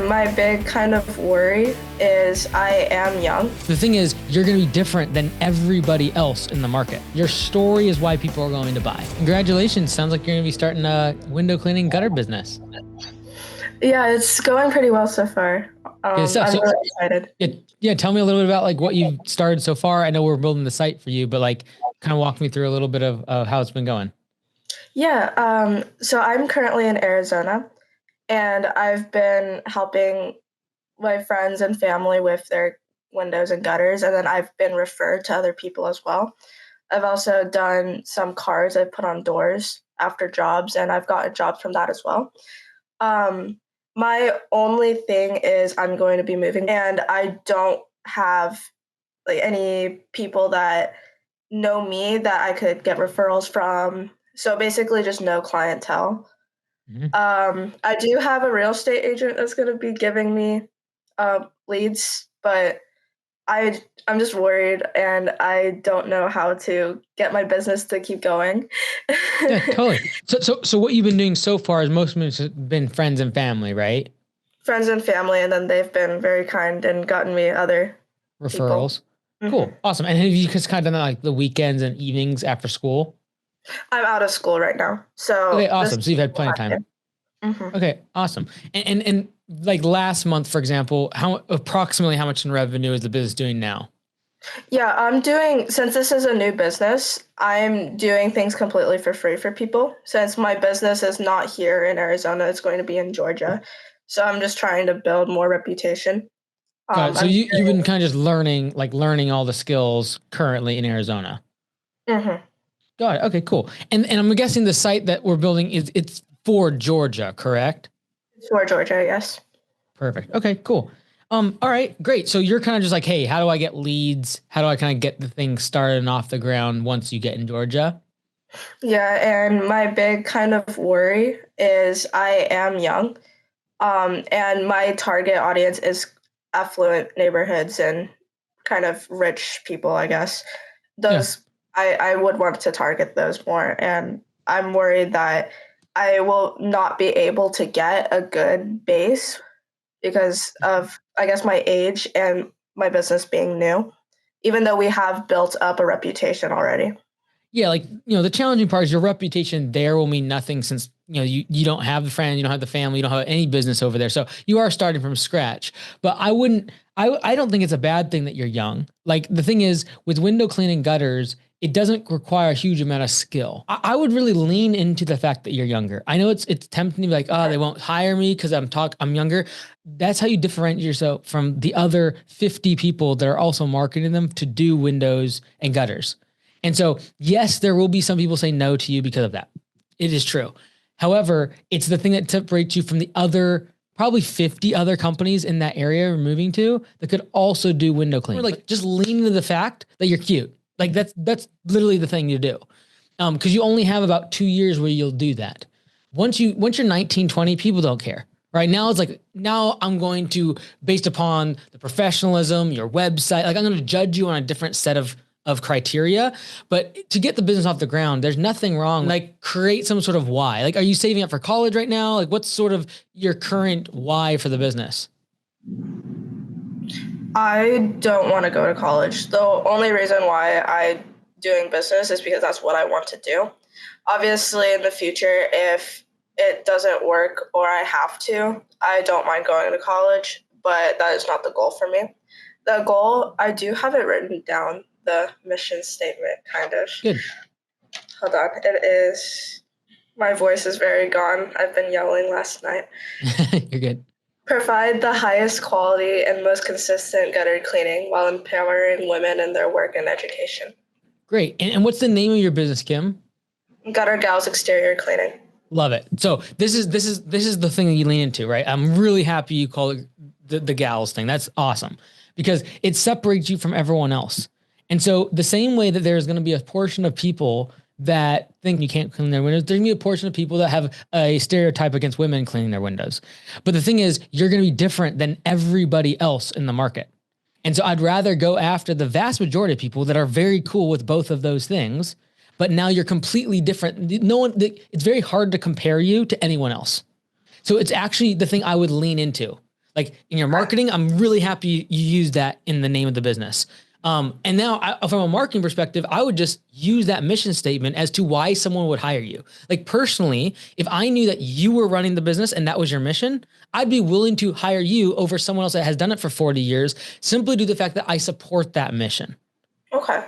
My big kind of worry is I am young. The thing is, you're going to be different than everybody else in the market. Your story is why people are going to buy. Congratulations. Sounds like you're going to be starting a window cleaning gutter business. Yeah, it's going pretty well so far. Good stuff. I'm really excited. Yeah, tell me a little bit about like what you've started so far. I know we're building the site for you, but like kind of walk me through a little bit of how it's been going. Yeah, so I'm currently in Arizona, and I've been helping my friends and family with their windows and gutters, and then I've been referred to other people as well. I've also done some cards I've put on doors after jobs, and I've gotten jobs from that as well. Um, my only thing is I'm going to be moving, and I don't have like any people that know me that I could get referrals from. So basically, just no clientele. Mhm. I do have a real estate agent that's going to be giving me leads, but I'm just worried, and I don't know how to get my business to keep going. Yeah, totally. So what you've been doing so far is most of it's been friends and family, right? Friends and family, and then they've been very kind and gotten me other people. Referrals. hmm Cool. Awesome. And have you just kind of done that like the weekends and evenings after school? I'm out of school right now, Okay, so this awesome. So you've had will plenty of time. happen. Okay, awesome. And like last month, for example, how approximately how much in revenue is the business doing now? Yeah, I'm doing, since this is a new business, I'm doing things completely for free for people. Since my business is not here in Arizona, it's going to be in Georgia. So I'm just trying to build more reputation. Got it. So I'm you've been kind of just learning all the skills currently in Arizona. mhm, Got it. Okay, cool. And I'm guessing the site that we're building it's for Georgia, correct? for Georgia, yes. Perfect. Okay, cool. All right, great. So you're kind of just like, hey, how do I get leads? How do I kind of get the thing started and off the ground once you get in Georgia? Yeah, and my big kind of worry is I am young. And my target audience is affluent neighborhoods and kind of rich people, I guess. Yeah. Those I would want to target those more. And I'm worried that I will not be able to get a good base because of, I guess, my age and my business being new, even though we have built up a reputation already. Yeah, like the challenging part is your reputation there will mean nothing since you don't have the friend, you don't have the family, you don't have any business over there. So you are starting from scratch. But I don't think it's a bad thing that you're young. Like the thing is with window cleaning gutters, it doesn't require a huge amount of skill. I would really lean into the fact that you're younger. I know it's tempting to be like, oh, they won't hire me because I'm younger. That's how you differentiate yourself from the other 50 people that are also marketing them to do windows and gutters. And so, yes, there will be some people say no to you because of that. It is true. However, it's the thing that separates you from the other, probably 50 other companies in that area you're moving to that could also do window cleaning. Or like just lean into the fact that you're cute. Like that's literally the thing you do. Because you only have about 2 years where you'll do that. Once you're 19, 20, people don't care. Right now, it's like now I'm going to, based upon the professionalism, your website, like I'm going to judge you on a different set of criteria. But to get the business off the ground, there's nothing wrong. Like create some sort of why. Like, are you saving up for college right now? Like, what's sort of your current why for the business? I don't want to go to college. The only reason why I doing business is because that's what I want to do. Obviously, in the future, if it doesn't work or I have to, I don't mind going to college, but that is not the goal for me. The goal, I do have it written down, the mission statement, kind of. Good. Hold on. It is, my voice is very gone. I've been yelling last night. You're good. Provide the highest quality and most consistent gutter cleaning while empowering women in their work and education. Great. And what's the name of your business, Kim? Gutter Gals Exterior Cleaning. Love it. So this is the thing that you lean into, right? I'm really happy you call it the gals thing. That's awesome because it separates you from everyone else. And so the same way that there's going to be a portion of people that think you can't clean their windows, there's going to be a portion of people that have a stereotype against women cleaning their windows. But the thing is, you're going to be different than everybody else in the market. And so I'd rather go after the vast majority of people that are very cool with both of those things, but now you're completely different. No one, it's very hard to compare you to anyone else. So it's actually the thing I would lean into. Like in your marketing, I'm really happy you use that in the name of the business. And now from a marketing perspective, I would just use that mission statement as to why someone would hire you. Like personally, if I knew that you were running the business and that was your mission, I'd be willing to hire you over someone else that has done it for 40 years, simply due to the fact that I support that mission. Okay.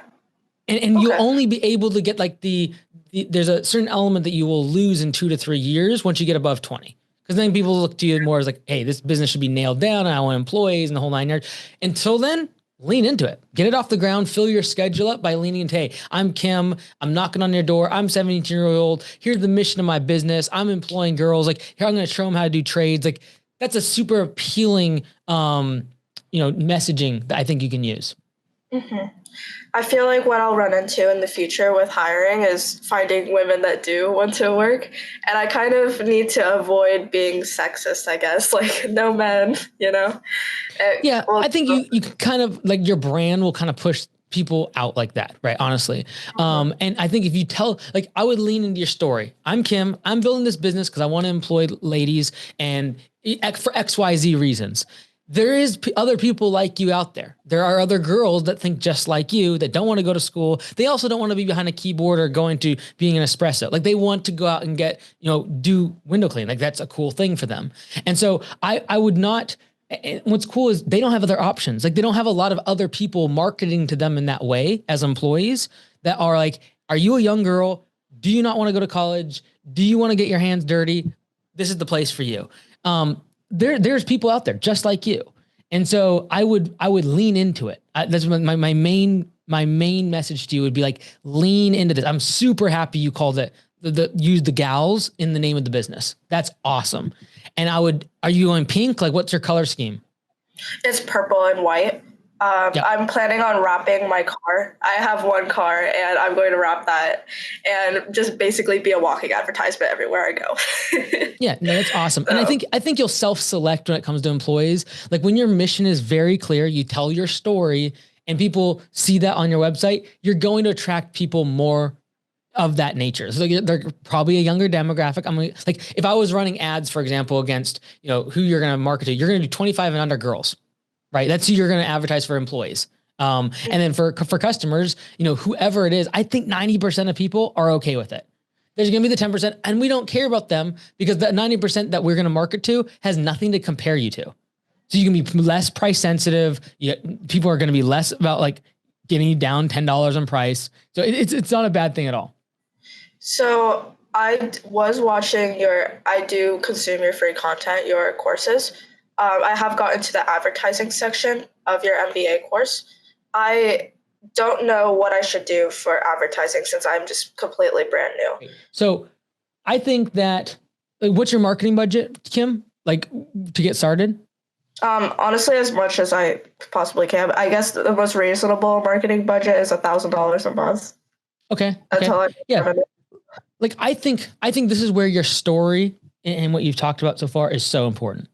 And you'll Okay. only be able to get like there's a certain element that you will lose in 2 to 3 years once you get above 20. Because then people look to you more as like, hey, this business should be nailed down. I want employees and the whole 9 yards. Until then, lean into it. Get it off the ground. Fill your schedule up by leaning into, hey, I'm Kim. I'm knocking on your door. I'm 17-year-old. Here's the mission of my business. I'm employing girls. Like, here, I'm going to show them how to do trades. Like, that's a super appealing, messaging that I think you can use. Mm-hmm. I feel like what I'll run into in the future with hiring is finding women that do want to work. And I kind of need to avoid being sexist, I guess. Like, no men, you know? Yeah, I think you can kind of like your brand will kind of push people out like that, right? Honestly. And I think if you tell, like, I would lean into your story. I'm Kim. I'm building this business because I want to employ ladies and for XYZ reasons. There is other people like you out there. There are other girls that think just like you that don't want to go to school. They also don't want to be behind a keyboard or going to being an espresso. Like they want to go out and get, do window cleaning. Like that's a cool thing for them. And so I would not. And what's cool is they don't have other options. Like they don't have a lot of other people marketing to them in that way as employees that are like, are you a young girl? Do you not want to go to college? Do you want to get your hands dirty? This is the place for you. There's people out there just like you. And so I would lean into it. That's my main message to you would be like, lean into this. I'm super happy you called it use the gals in the name of the business. That's awesome. And are you going pink? Like what's your color scheme? It's purple and white. Yep. I'm planning on wrapping my car. I have one car and I'm going to wrap that and just basically be a walking advertisement everywhere I go. Yeah, no, that's awesome. So. And I think you'll self-select when it comes to employees. Like when your mission is very clear, you tell your story and people see that on your website, you're going to attract people more of that nature. So they're probably a younger demographic. I'm like, if I was running ads, for example, against, who you're going to market to, you're going to do 25 and under girls, right? That's who you're going to advertise for employees. And then for customers, whoever it is, I think 90% of people are okay with it. There's going to be the 10%, and we don't care about them because the 90% that we're going to market to has nothing to compare you to. So you can be less price sensitive. People are going to be less about like getting you down $10 on price. So it's not a bad thing at all. So I was watching I do consume your free content, your courses. I have gotten to the advertising section of your MBA course. I don't know what I should do for advertising since I'm just completely brand new. So I think that, what's your marketing budget, Kim? Like to get started? Honestly, as much as I possibly can. I guess the most reasonable marketing budget is $1,000 a month. Okay. That's all I Like I think this is where your story and what you've talked about so far is so important.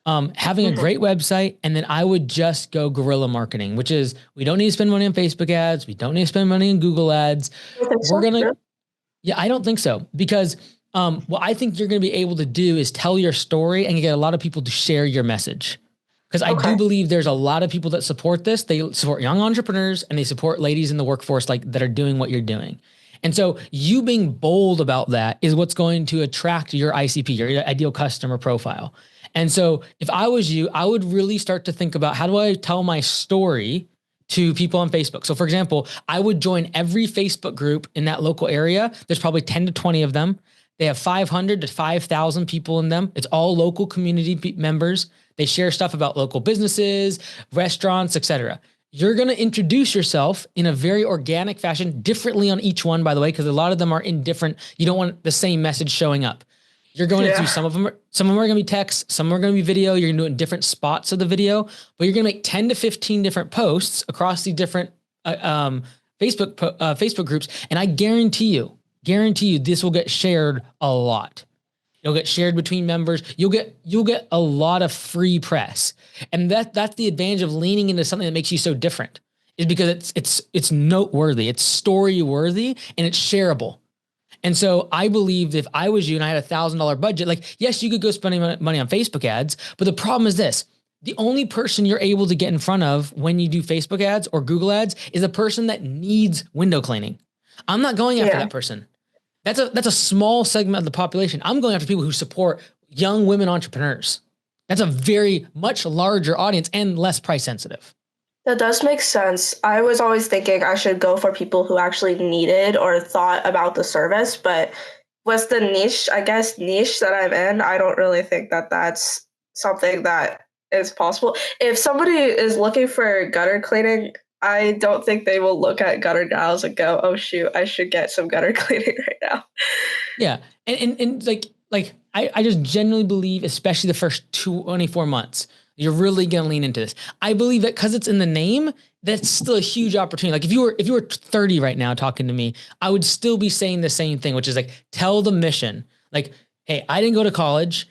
Having a great website, and then I would just go guerrilla marketing, which is we don't need to spend money on Facebook ads, we don't need to spend money on Google ads. I don't think so because what I think you're going to be able to do is tell your story and you get a lot of people to share your message. Because I do believe there's a lot of people that support this. They support young entrepreneurs and they support ladies in the workforce like that are doing what you're doing. And so you being bold about that is what's going to attract your ICP, your ideal customer profile. And so if I was you, I would really start to think about how do I tell my story to people on Facebook? So for example, I would join every Facebook group in that local area. There's probably 10 to 20 of them. They have 500 to 5,000 people in them. It's all local community members. They share stuff about local businesses, restaurants, etc. You're going to introduce yourself in a very organic fashion, differently on each one, by the way, because a lot of them are in different, you don't want the same message showing up. You're going to do some of them are going to be text, some are going to be video. You're going to do it in different spots of the video, but you're going to make 10 to 15 different posts across the different Facebook groups. And I guarantee you this will get shared a lot. It'll get shared between members. You'll get a lot of free press. And that's the advantage of leaning into something that makes you so different, is because it's noteworthy, it's story worthy, and it's shareable. And so I believed if I was you and I had $1,000 budget, like, yes, you could go spending money on Facebook ads, but the problem is this: The only person you're able to get in front of when you do Facebook ads or Google ads is a person that needs window cleaning. I'm not going after Yeah. that person. That's a small segment of the population. I'm going after people who support young women entrepreneurs. That's a very much larger audience and less price sensitive. That does make sense. I was always thinking I should go for people who actually needed or thought about the service, but with the niche, I guess, niche that I'm in, I don't really think that that's something that is possible. If somebody is looking for gutter cleaning, I don't think they will look at gutter gals and go, "Oh shoot, I should get some gutter cleaning right now." Yeah. And I just genuinely believe, especially the first 24 months, you're really going to lean into this. I believe that because it's in the name, that's still a huge opportunity. Like if you were 30 right now talking to me, I would still be saying the same thing, which is like, tell the mission. Like, hey, I didn't go to college.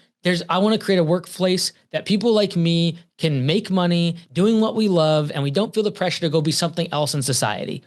I want to create a workplace that people like me can make money doing what we love, and we don't feel the pressure to go be something else in society.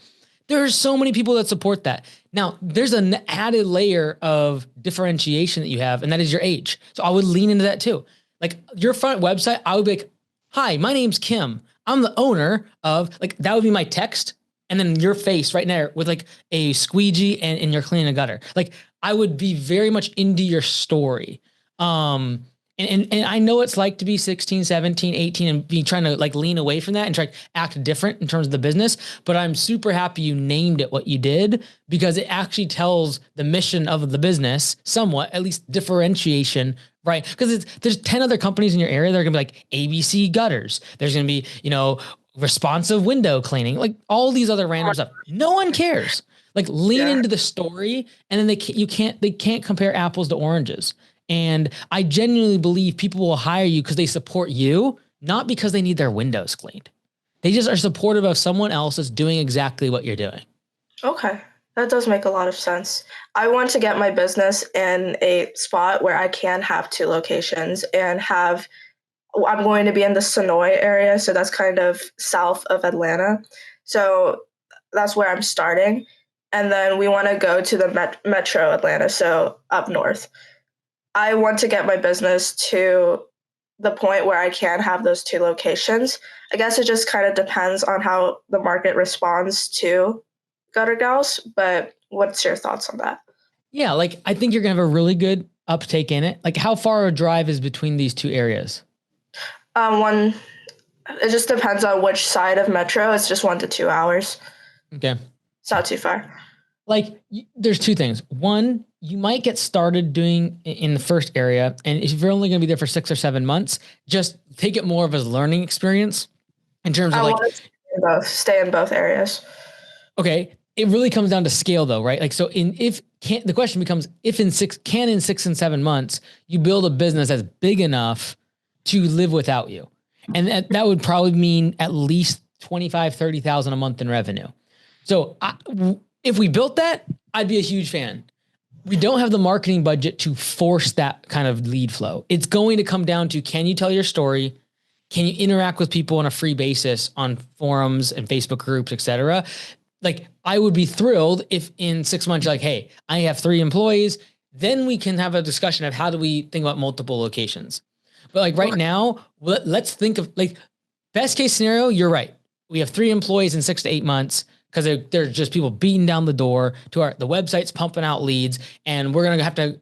There are so many people that support that. Now, there's an added layer of differentiation that you have, and that is your age. So I would lean into that too. Like your front website, I would be like, hi, my name's Kim. I'm the owner of, like, that would be my text. And then your face right there with like a squeegee and you're cleaning a gutter. Like I would be very much into your story. And I know it's like to be 16, 17, 18 and be trying to like lean away from that and try to act different in terms of the business. But I'm super happy you named it what you did, because it actually tells the mission of the business somewhat, at least differentiation, right? Because there's 10 other companies in your area that are gonna be like ABC gutters. There's gonna be, responsive window cleaning, like all these other random stuff. No one cares. Like lean Yeah. into the story, and then they can't compare apples to oranges. And I genuinely believe people will hire you because they support you, not because they need their windows cleaned. They just are supportive of someone else that's doing exactly what you're doing. Okay. That does make a lot of sense. I want to get my business in a spot where I can have two locations and I'm going to be in the Sonoy area, so that's kind of south of Atlanta. So that's where I'm starting. And then we want to go to the metro Atlanta, so up north. I want to get my business to the point where I can have those two locations. I guess it just kind of depends on how the market responds to gutter gals, but what's your thoughts on that? Yeah, like I think you're gonna have a really good uptake in it. Like how far a drive is between these two areas? One, it just depends on which side of metro. It's just 1 to 2 hours. Okay. It's not too far. Like there's two things. One, you might get started doing in the first area, and if you're only going to be there for 6 or 7 months, just take it more of a learning experience in terms of I like, want to stay in both areas. okay, it really comes down to scale though, right? Like, so the question becomes, if in 6 and 7 months, you build a business that's big enough to live without you. And that would probably mean at least 25, 30,000 a month in revenue. So if we built that, I'd be a huge fan. We don't have the marketing budget to force that kind of lead flow. It's going to come down to, can you tell your story? Can you interact with people on a free basis on forums and Facebook groups, et cetera? Like, I would be thrilled if in 6 months, you're like, hey, I have 3 employees. Then we can have a discussion of how do we think about multiple locations. But like right now, let's think of like best case scenario. You're right. We have 3 employees in 6 to 8 months because they're just people beating down the door to the website's pumping out leads. And we're going to have to,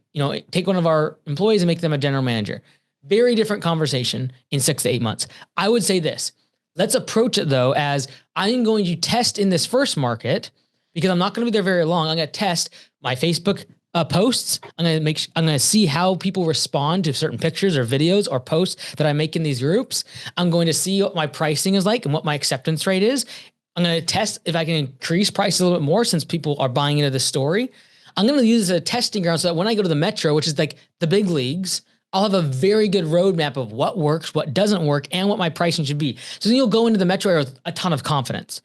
take one of our employees and make them a general manager. Very different conversation in 6 to 8 months. I would say this. Let's approach it though as I'm going to test in this first market, because I'm not going to be there very long. I'm going to test my Facebook posts. I'm going to see how people respond to certain pictures or videos or posts that I make in these groups. I'm going to see what my pricing is like and what my acceptance rate is. I'm going to test if I can increase price a little bit more since people are buying into the story. I'm going to use it as a testing ground so that when I go to the metro, which is like the big leagues, I'll have a very good roadmap of what works, what doesn't work, and what my pricing should be. So then you'll go into the metro area with a ton of confidence.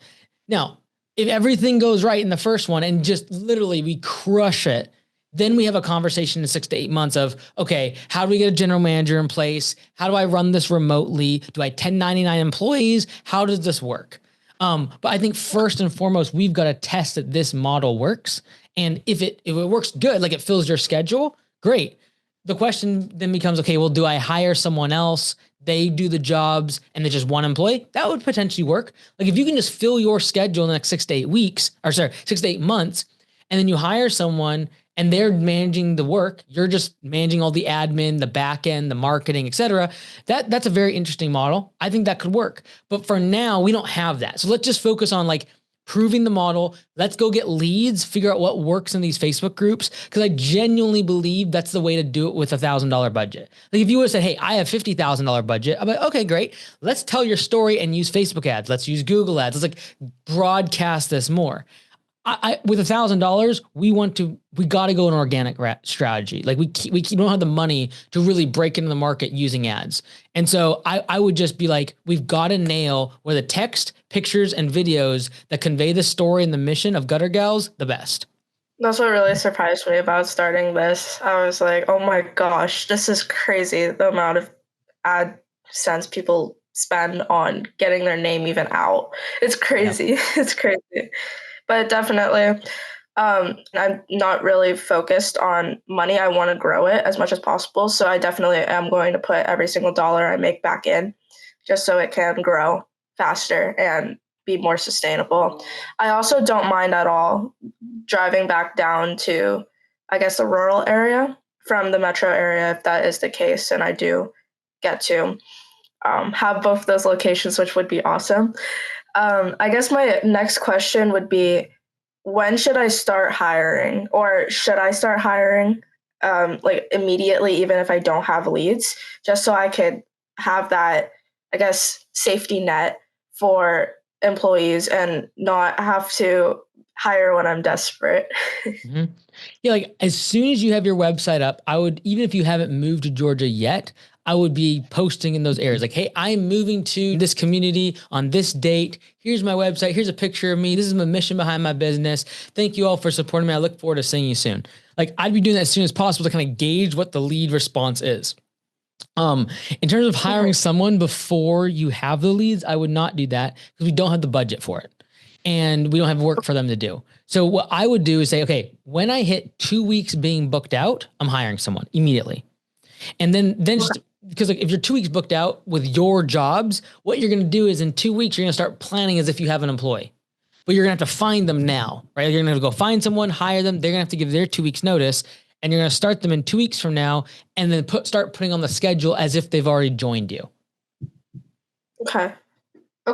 Now, if everything goes right in the first one and just literally we crush it, then we have a conversation in 6 to 8 months of, okay, how do we get a general manager in place? How do I run this remotely? Do I 1099 employees? How does this work? But I think first and foremost, we've got to test that this model works. And if it works good, like it fills your schedule, great. The question then becomes, okay, well, do I hire someone else they do the jobs and there's just one employee, that would potentially work. Like if you can just fill your schedule in the next 6 to 8 weeks, or sorry, 6 to 8 months, and then you hire someone and they're managing the work, you're just managing all the admin, the back end, the marketing, etc. That's a very interesting model. I think that could work. But for now, we don't have that. So let's just focus on like proving the model. Let's go get leads, figure out what works in these Facebook groups. Cause I genuinely believe that's the way to do it with $1,000 budget. Like if you would have said, hey, I have $50,000 budget, I'm like, okay, great. Let's tell your story and use Facebook ads. Let's use Google ads. Let's like broadcast this more. With $1,000, we got to go an organic strategy. Like we don't have the money to really break into the market using ads. And so I would just be like, we've got to nail where the text, pictures, and videos that convey the story and the mission of Gutter Gals the best. That's what really surprised me about starting this. I was like, oh my gosh, this is crazy, the amount of AdSense people spend on getting their name even out. It's crazy. Yeah. It's crazy. But definitely, I'm not really focused on money. I want to grow it as much as possible. So I definitely am going to put every single dollar I make back in just so it can grow faster and be more sustainable. I also don't mind at all driving back down to, I guess, the rural area from the metro area, if that is the case. And I do get to have both those locations, which would be awesome. I guess my next question would be, when should I start hiring, or should I start hiring like immediately, even if I don't have leads, just so I could have that, I guess, safety net for employees and not have to hire when I'm desperate. Mm-hmm. Yeah, like as soon as you have your website up, I would, even if you haven't moved to Georgia yet, I would be posting in those areas like, hey, I'm moving to this community on this date. Here's my website. Here's a picture of me. This is my mission behind my business. Thank you all for supporting me. I look forward to seeing you soon. Like I'd be doing that as soon as possible to kind of gauge what the lead response is. In terms of hiring someone before you have the leads, I would not do that because we don't have the budget for it and we don't have work for them to do. So what I would do is say, okay, when I hit 2 weeks being booked out, I'm hiring someone immediately. And then just because like if you're 2 weeks booked out with your jobs, what you're going to do is in 2 weeks, you're going to start planning as if you have an employee, but you're going to have to find them now, right? You're going to have to go find someone, hire them. They're going to have to give their 2 weeks notice and you're going to start them in 2 weeks from now and then start putting on the schedule as if they've already joined you. Okay.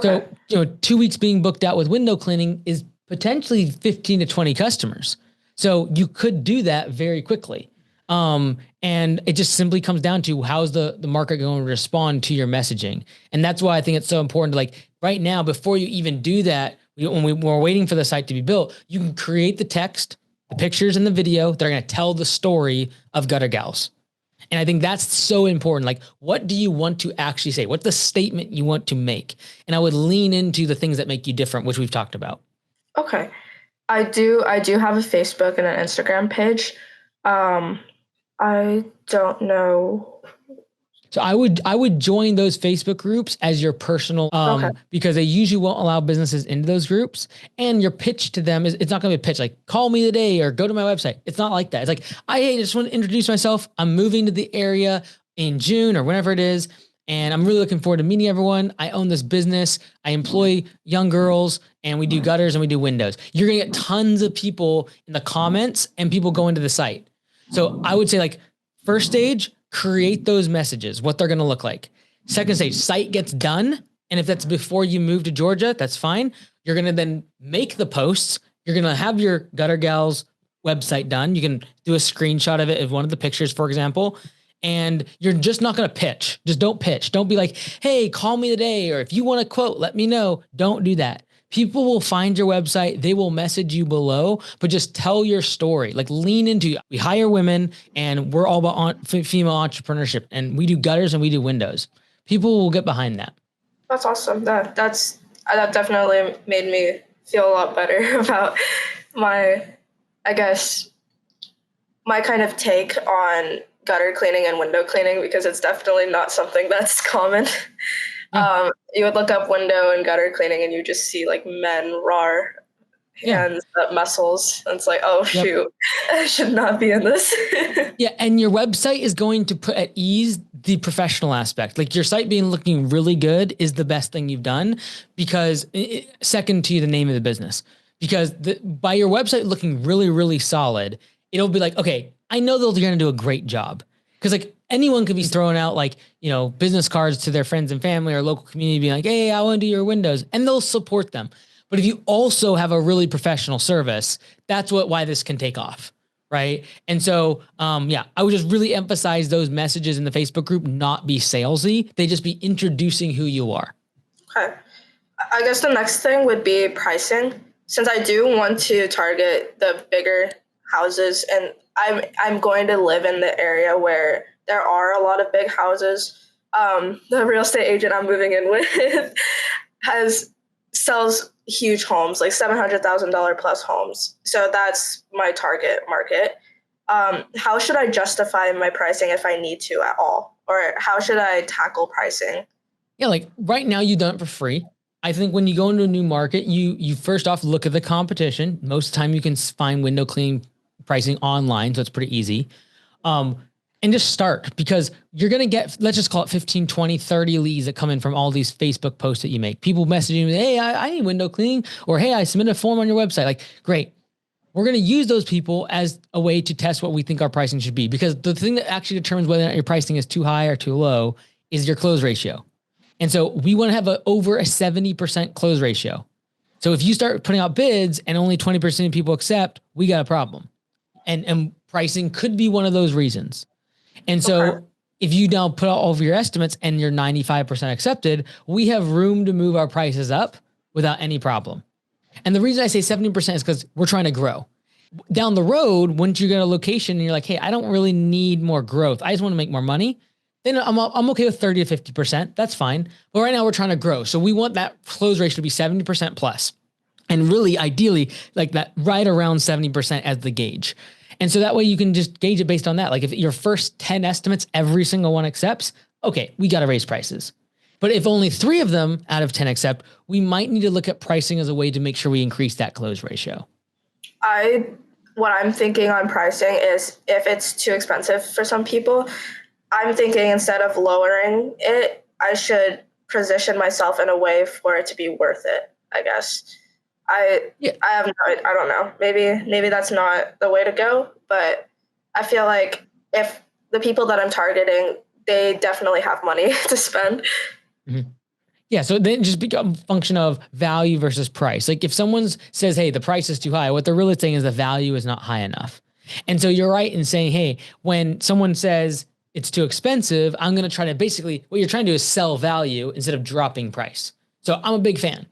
So, 2 weeks being booked out with window cleaning is potentially 15 to 20 customers. So you could do that very quickly. And it just simply comes down to how's the market going to respond to your messaging. And that's why I think it's so important to like right now, before you even do that, when we're waiting for the site to be built, you can create the text, the pictures and the video that are going to tell the story of Gutter Gals. And I think that's so important. Like, what do you want to actually say? What's the statement you want to make? And I would lean into the things that make you different, which we've talked about. Okay. I do have a Facebook and an Instagram page. I don't know. So I would join those Facebook groups as your personal, because they usually won't allow businesses into those groups. And your pitch to them it's not going to be a pitch like call me today or go to my website. It's not like that. It's like, I just want to introduce myself. I'm moving to the area in June or whenever it is. And I'm really looking forward to meeting everyone. I own this business. I employ young girls and we do gutters and we do windows. You're going to get tons of people in the comments and people go into the site. So I would say like first stage, create those messages, what they're going to look like. Second stage, site gets done. And if that's before you move to Georgia, that's fine. You're going to then make the posts. You're going to have your Gutter Gals website done. You can do a screenshot of it of one of the pictures, for example. And you're just not going to pitch. Just don't pitch. Don't be like, hey, call me today. Or if you want a quote, let me know. Don't do that. People will find your website. They will message you below, but just tell your story. Like lean into it. We hire women and we're all about female entrepreneurship and we do gutters and we do windows. People will get behind that. That's awesome. That definitely made me feel a lot better about my kind of take on gutter cleaning and window cleaning, because it's definitely not something that's common. You would look up window and gutter cleaning and you just see like men raw Yeah. hands, muscles. And it's like, oh Yep. shoot, I should not be in this. Yeah, and your website is going to put at ease the professional aspect. Like your site being looking really good is the best thing you've done because second to the name of the business. Because by your website looking really, really solid, it'll be like, okay, I know they're going to do a great job. Because like anyone could be throwing out like, business cards to their friends and family or local community being like, hey, I want to do your windows, and they'll support them. But if you also have a really professional service, that's why this can take off. Right. And so, I would just really emphasize those messages in the Facebook group, not be salesy. They just be introducing who you are. Okay. I guess the next thing would be pricing. Since I do want to target the bigger houses, and I'm going to live in the area where there are a lot of big houses. The real estate agent I'm moving in with sells huge homes, like $700,000 plus homes. So that's my target market. How should I justify my pricing if I need to at all? Or how should I tackle pricing? Yeah, like right now you've done it for free. I think when you go into a new market, you first off look at the competition. Most of the time you can find window cleaning pricing online, so it's pretty easy. And just start because you're going to get, let's just call it 15, 20, 30 leads that come in from all these Facebook posts that you make. People messaging you, hey, I need window cleaning, or hey, I submitted a form on your website. Like, great. We're going to use those people as a way to test what we think our pricing should be, because the thing that actually determines whether or not your pricing is too high or too low is your close ratio. And so we want to have over a 70% close ratio. So if you start putting out bids and only 20% of people accept, we got a problem. And pricing could be one of those reasons. And so if you now put out all of your estimates and you're 95% accepted, we have room to move our prices up without any problem. And the reason I say 70% is because we're trying to grow. Down the road, once you get a location and you're like, hey, I don't really need more growth, I just want to make more money, then I'm okay with 30 to 50%. That's fine. But right now we're trying to grow. So we want that close ratio to be 70% plus. And really, ideally, like that right around 70% as the gauge. And so that way you can just gauge it based on that. Like if your first 10 estimates, every single one accepts, okay, we got to raise prices. But if only 3 of them out of 10 accept, we might need to look at pricing as a way to make sure we increase that close ratio. What I'm thinking on pricing is if it's too expensive for some people, I'm thinking instead of lowering it, I should position myself in a way for it to be worth it, I guess. I don't know. Maybe that's not the way to go, but I feel like if the people that I'm targeting, they definitely have money to spend. Mm-hmm. Yeah, so then just become a function of value versus price. Like if someone says, hey, the price is too high, what they're really saying is the value is not high enough. And so you're right in saying, hey, when someone says it's too expensive, I'm going to try to basically, what you're trying to do is sell value instead of dropping price. So I'm a big fan.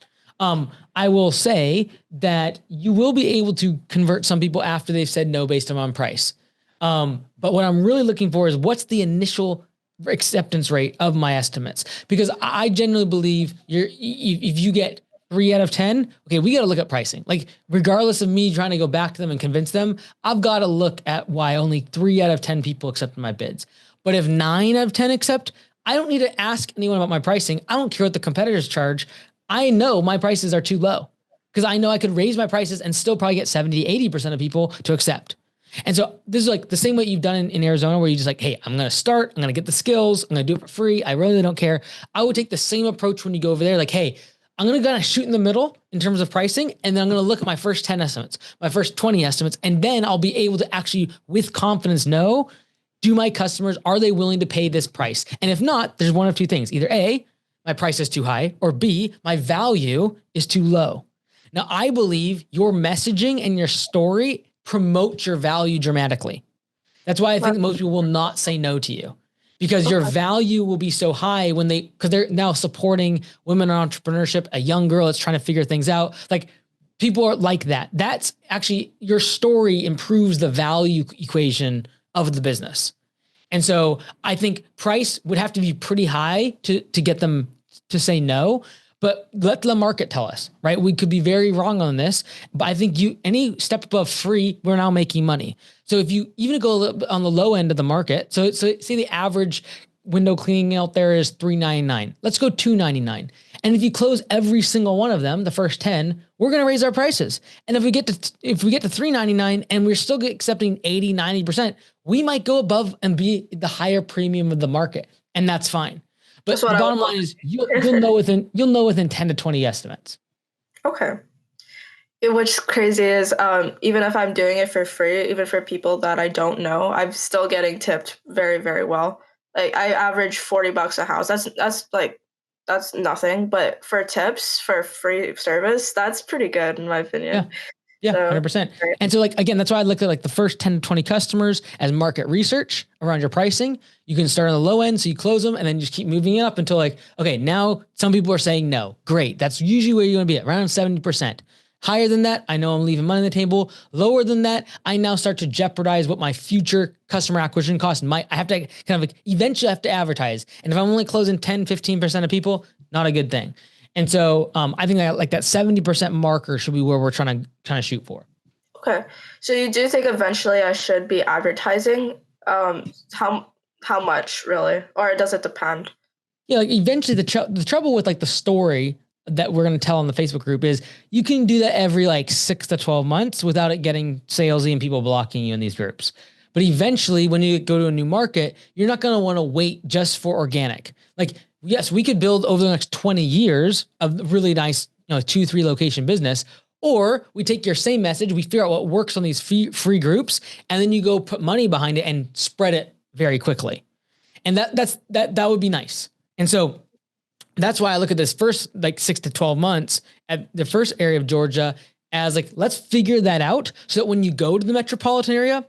I will say that you will be able to convert some people after they've said no based on price. But what I'm really looking for is what's the initial acceptance rate of my estimates, because I genuinely believe if you get 3 out of 10, okay, we got to look at pricing. Like regardless of me trying to go back to them and convince them, I've got to look at why only 3 out of 10 people accept my bids. But if 9 out of 10 accept, I don't need to ask anyone about my pricing. I don't care what the competitors charge. I know my prices are too low because I know I could raise my prices and still probably get 70, 80% of people to accept. And so this is like the same way you've done in Arizona, where you just like, hey, I'm going to start, I'm going to get the skills, I'm going to do it for free. I really don't care. I would take the same approach when you go over there. Like, hey, I'm going to kind of shoot in the middle in terms of pricing. And then I'm going to look at my first 10 estimates, my first 20 estimates. And then I'll be able to actually with confidence know, do my customers, are they willing to pay this price? And if not, there's one of 2 things. Either A, my price is too high, or B, my value is too low. Now, I believe your messaging and your story promote your value dramatically. That's why I think most people will not say no to you, because your value will be so high because they're now supporting women in entrepreneurship, a young girl that's trying to figure things out. Like people are like that. That's actually, your story improves the value equation of the business. And so I think price would have to be pretty high to get them to say no, but let the market tell us, right? We could be very wrong on this, but I think any step above free, we're now making money. So if you even go on the low end of the market, so say the average window cleaning out there is $3.99. Let's go $2.99. And if you close every single one of them, the first 10, we're going to raise our prices. And if we get to $3.99 and we're still accepting 80, 90%, we might go above and be the higher premium of the market. And that's fine. But the bottom line is you'll know within 10 to 20 estimates. Okay. What's crazy is even if I'm doing it for free, even for people that I don't know, I'm still getting tipped very, very well. Like I average $40 a house. That's nothing. But for tips for free service, that's pretty good in my opinion. Yeah, 100%. And so like, again, that's why I looked at like the first 10 to 20 customers as market research around your pricing. You can start on the low end, so you close them and then just keep moving it up until like, okay, now some people are saying no. Great. That's usually where you want to be at, around 70%. Higher than that, I know I'm leaving money on the table. Lower than that, I now start to jeopardize what my future customer acquisition costs might. I have to kind of like eventually have to advertise. And if I'm only closing 10, 15% of people, not a good thing. And so I think that like that 70% marker should be where we're trying to shoot for. Okay. So you do think eventually I should be advertising? How much really? Or does it depend? Yeah, like eventually the trouble with like the story that we're going to tell on the Facebook group is you can do that every like 6 to 12 months without it getting salesy and people blocking you in these groups. But eventually when you go to a new market, you're not going to want to wait just for organic. Like, yes, we could build over the next 20 years a really nice, 2-3 location business, or we take your same message, we figure out what works on these free groups, and then you go put money behind it and spread it very quickly. And that would be nice. And so that's why I look at this first like 6 to 12 months at the first area of Georgia as like, let's figure that out so that when you go to the metropolitan area,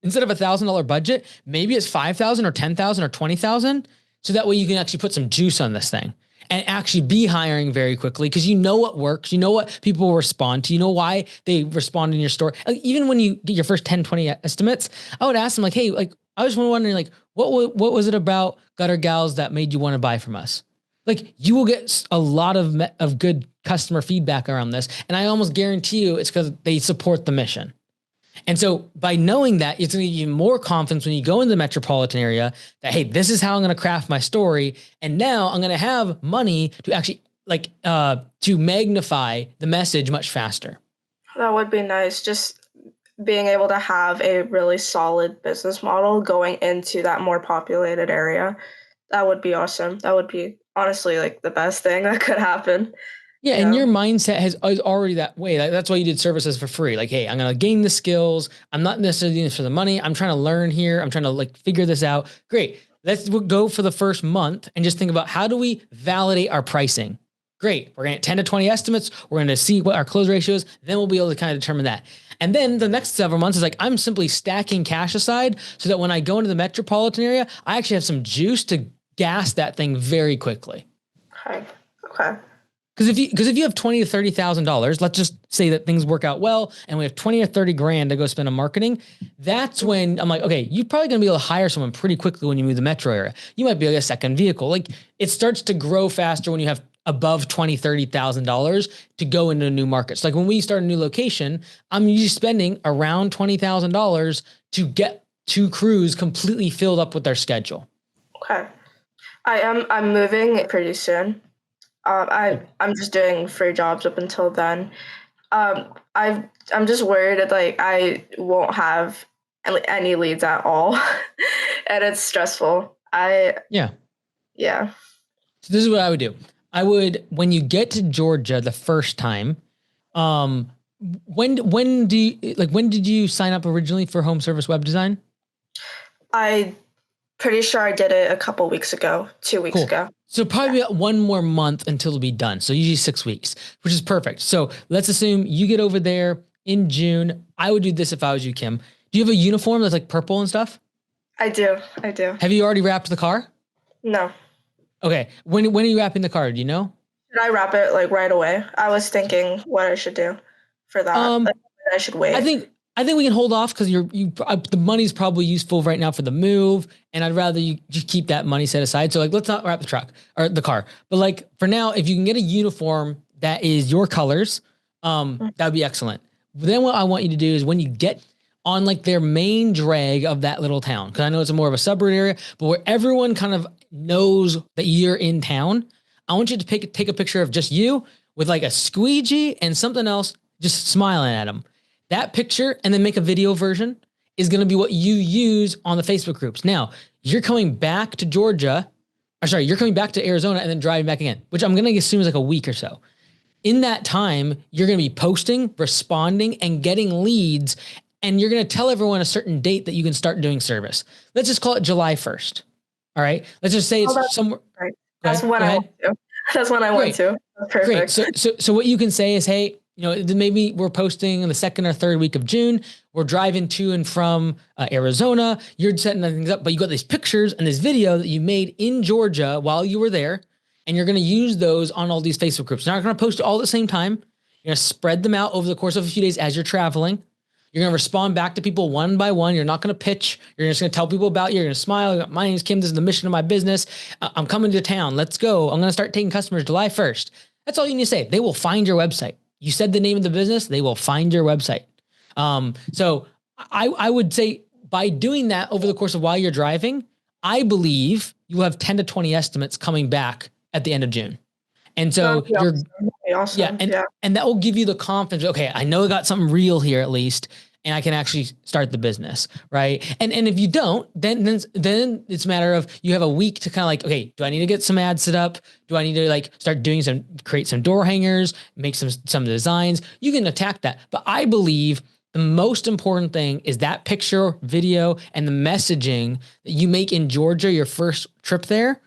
instead of $1,000 budget, maybe it's 5,000 or 10,000 or 20,000. So that way you can actually put some juice on this thing and actually be hiring very quickly because you know what works. You know what people will respond to. You know why they respond in your store. Like, even when you get your first 10, 20 estimates, I would ask them like, hey, like, I was wondering like, what was it about Gutter Gals that made you want to buy from us? Like, you will get a lot of good customer feedback around this. And I almost guarantee you it's because they support the mission. And so by knowing that, it's going to give you more confidence when you go in the metropolitan area that, hey, this is how I'm going to craft my story. And now I'm going to have money to actually like to magnify the message much faster. That would be nice. Just being able to have a really solid business model going into that more populated area. That would be awesome. That would be honestly like the best thing that could happen. Yeah, and your mindset is already that way. That's why you did services for free. Like, hey, I'm going to gain the skills. I'm not necessarily doing this for the money. I'm trying to learn here. I'm trying to like figure this out. Great. Let's go for the first month and just think about how do we validate our pricing? Great. We're going to get 10 to 20 estimates. We're going to see what our close ratio is. Then we'll be able to kind of determine that. And then the next several months is like, I'm simply stacking cash aside so that when I go into the metropolitan area, I actually have some juice to gas that thing very quickly. Okay. Because if you have $20,000 to $30,000, let's just say that things work out well, and we have 20 or 30 grand to go spend on marketing. That's when I'm like, okay, you're probably going to be able to hire someone pretty quickly when you move to the metro area. You might be like a second vehicle. Like, it starts to grow faster when you have above $20,000, $30,000 to go into new markets. Like when we start a new location, I'm usually spending around $20,000 to get 2 crews completely filled up with their schedule. Okay. I'm moving pretty soon. I'm just doing free jobs up until then. I'm just worried that like I won't have any leads at all, and it's stressful. Yeah. So this is what I would do. I would, when you get to Georgia the first time, when did you sign up originally for home service web design? I pretty sure I did it a couple weeks ago, 2 weeks ago. So probably about 1 more month until it'll be done. So usually 6 weeks, which is perfect. So let's assume you get over there in June. I would do this if I was you, Kim. Do you have a uniform that's like purple and stuff? I do. Have you already wrapped the car? No. Okay. When are you wrapping the car? Do you know? Should I wrap it like right away? I was thinking what I should do for that. Like, I should wait. I think we can hold off because the money's probably useful right now for the move, and I'd rather you just keep that money set aside. So like, let's not wrap the truck or the car, but like for now, if you can get a uniform that is your colors, that'd be excellent. Then what I want you to do is when you get on like their main drag of that little town, because I know it's more of a suburb area, but where everyone kind of knows that you're in town, I want you to take a picture of just you with like a squeegee and something else, just smiling at them. That picture, and then make a video version, is going to be what you use on the Facebook groups. Now, you're coming back to Georgia, or sorry, you're coming back to Arizona and then driving back again, which I'm going to assume is like a week or so. In that time, you're going to be posting, responding, and getting leads, and you're going to tell everyone a certain date that you can start doing service. Let's just call it July 1st. All right. Let's just say it's somewhere. Right. That's when I want to. That's when I want to. That's perfect. Great. So what you can say is, hey, maybe we're posting in the second or third week of June. We're driving to and from Arizona. You're setting things up, but you got these pictures and this video that you made in Georgia while you were there, and you're going to use those on all these Facebook groups. You're not going to post all at the same time. You're going to spread them out over the course of a few days as you're traveling. You're going to respond back to people one by one. You're not going to pitch. You're just going to tell people about you. You're going to smile. My name is Kim. This is the mission of my business. I'm coming to town. Let's go. I'm going to start taking customers July 1st. That's all you need to say. They will find your website. You said the name of the business. They will find your website. So I would say by doing that over the course of while you're driving, I believe you will have 10 to 20 estimates coming back at the end of June. And so awesome. And that will give you the confidence. Okay, I know I got something real here at least, and I can actually start the business, right? And if you don't, then it's a matter of you have a week to kind of like, okay, do I need to get some ads set up? Do I need to like start doing create some door hangers, make some designs? You can attack that. But I believe the most important thing is that picture, video, and the messaging that you make in Georgia, your first trip there,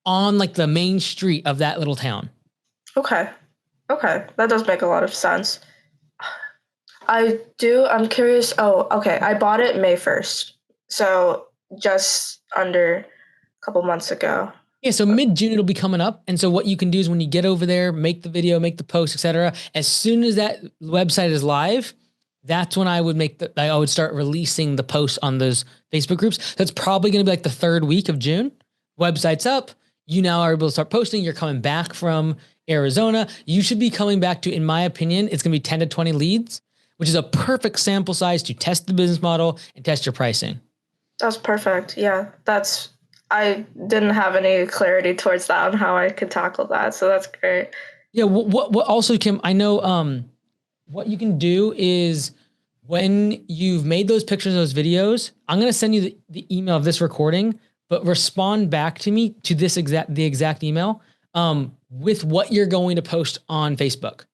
on like the main street of that little town. Okay. That does make a lot of sense. I'm curious. Oh, okay. I bought it May 1st. So just under a couple months ago. Yeah. So mid-June, it'll be coming up. And so what you can do is when you get over there, make the video, make the post, etc. As soon as that website is live, that's when I would start releasing the posts on those Facebook groups. That's probably going to be like the third week of June. Website's up. You now are able to start posting. You're coming back from Arizona. You should be coming back to, in my opinion, it's going to be 10 to 20 leads, which is a perfect sample size to test the business model and test your pricing. That's perfect. Yeah, I didn't have any clarity towards that on how I could tackle that. So that's great. Yeah. What also, Kim, I know what you can do is when you've made those pictures, those videos, I'm going to send you the email of this recording, but respond back to me to the exact email with what you're going to post on Facebook.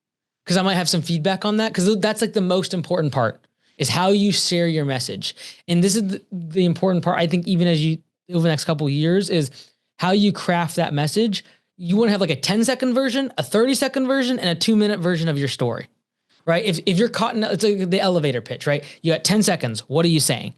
Because I might have some feedback on that, because that's like the most important part is how you share your message. And this is the important part, I think, even as you over the next couple of years, is how you craft that message. You want to have like a 10-second version, a 30-second version, and a 2-minute version of your story, right? If you're caught in, it's like the elevator pitch, right? You got 10 seconds. What are you saying?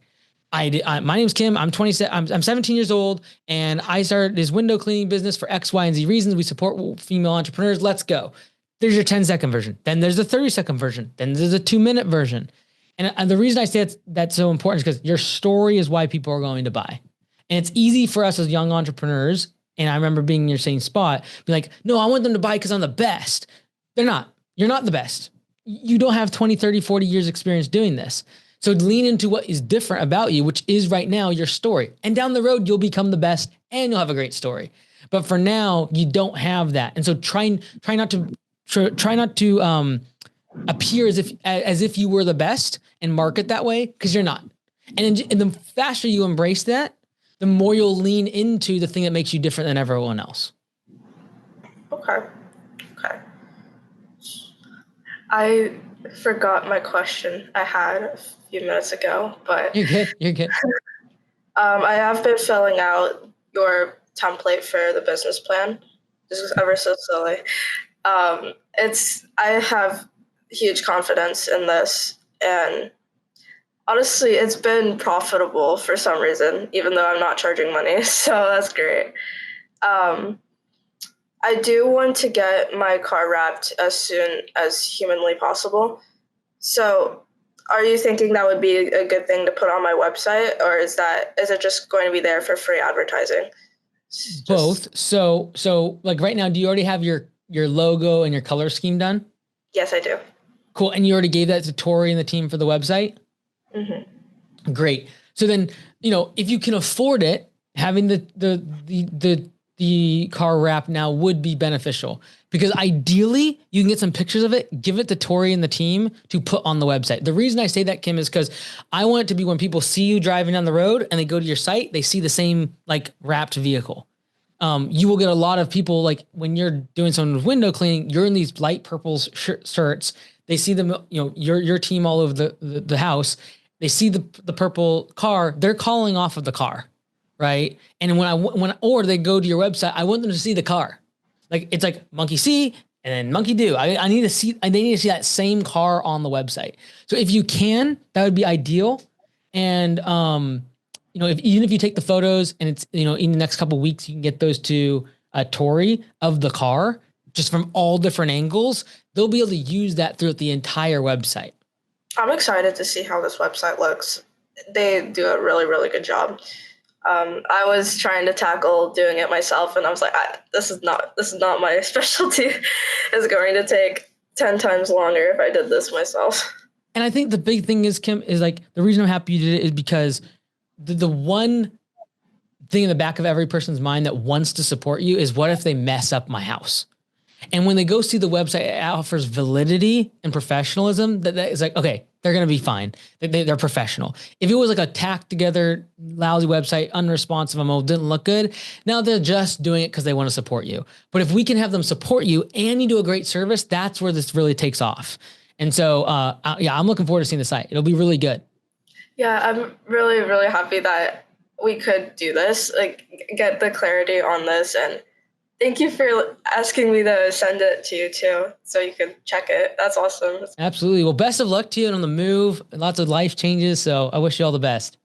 My name's Kim. I'm 17 years old, and I started this window cleaning business for X, Y, and Z reasons. We support female entrepreneurs. Let's go. There's your 10-second version. Then there's a 30-second version. Then there's a 2-minute version. And the reason I say that's so important is because your story is why people are going to buy. And it's easy for us as young entrepreneurs. And I remember being in your same spot, be like, no, I want them to buy because I'm the best. They're not. You're not the best. You don't have 20, 30, 40 years experience doing this. So lean into what is different about you, which is right now your story. And down the road, you'll become the best and you'll have a great story. But for now, you don't have that. And so try not to appear as if you were the best and market that way, because you're not. And the faster you embrace that, the more you'll lean into the thing that makes you different than everyone else. Okay. I forgot my question I had a few minutes ago, but You're good. I have been filling out your template for the business plan. This is ever so silly. I have huge confidence in this, and honestly, it's been profitable for some reason, even though I'm not charging money. So that's great. I do want to get my car wrapped as soon as humanly possible. So are you thinking that would be a good thing to put on my website, or is it just going to be there for free advertising? Both. So like right now, do you already have your logo and your color scheme done? Yes, I do. Cool. And you already gave that to Tori and the team for the website? Mm-hmm. Great. So then, if you can afford it, having the the car wrap now would be beneficial because ideally you can get some pictures of it, give it to Tori and the team to put on the website. The reason I say that, Kim, is because I want it to be when people see you driving down the road and they go to your site, they see the same like wrapped vehicle. You will get a lot of people like when you're doing someone's window cleaning, you're in these light purple shirts. They see them, your team all over the house. They see the purple car. They're calling off of the car, right? And or they go to your website, I want them to see the car. Like it's like monkey see and then monkey do. I need to see. They need to see that same car on the website. So if you can, that would be ideal. And even if you take the photos and it's in the next couple of weeks, you can get those to Tori of the car just from all different angles. They'll be able to use that throughout the entire website. I'm excited to see how this website looks. They do a really, really good job. I was trying to tackle doing it myself, and I was like, this is not my specialty. It's going to take 10 times longer if I did this myself. And I think the big thing is, Kim, is like the reason I'm happy you did it is because the one thing in the back of every person's mind that wants to support you is what if they mess up my house? And when they go see the website, it offers validity and professionalism. That is like, okay, they're going to be fine. They're professional. If it was like a tacked together, lousy website, unresponsive, didn't look good, now they're just doing it because they want to support you. But if we can have them support you and you do a great service, that's where this really takes off. And so, I'm looking forward to seeing the site. It'll be really good. Yeah, I'm really, really happy that we could do this, like get the clarity on this. And thank you for asking me to send it to you too, so you can check it. That's awesome. Absolutely. Well, best of luck to you on the move. Lots of life changes. So I wish you all the best.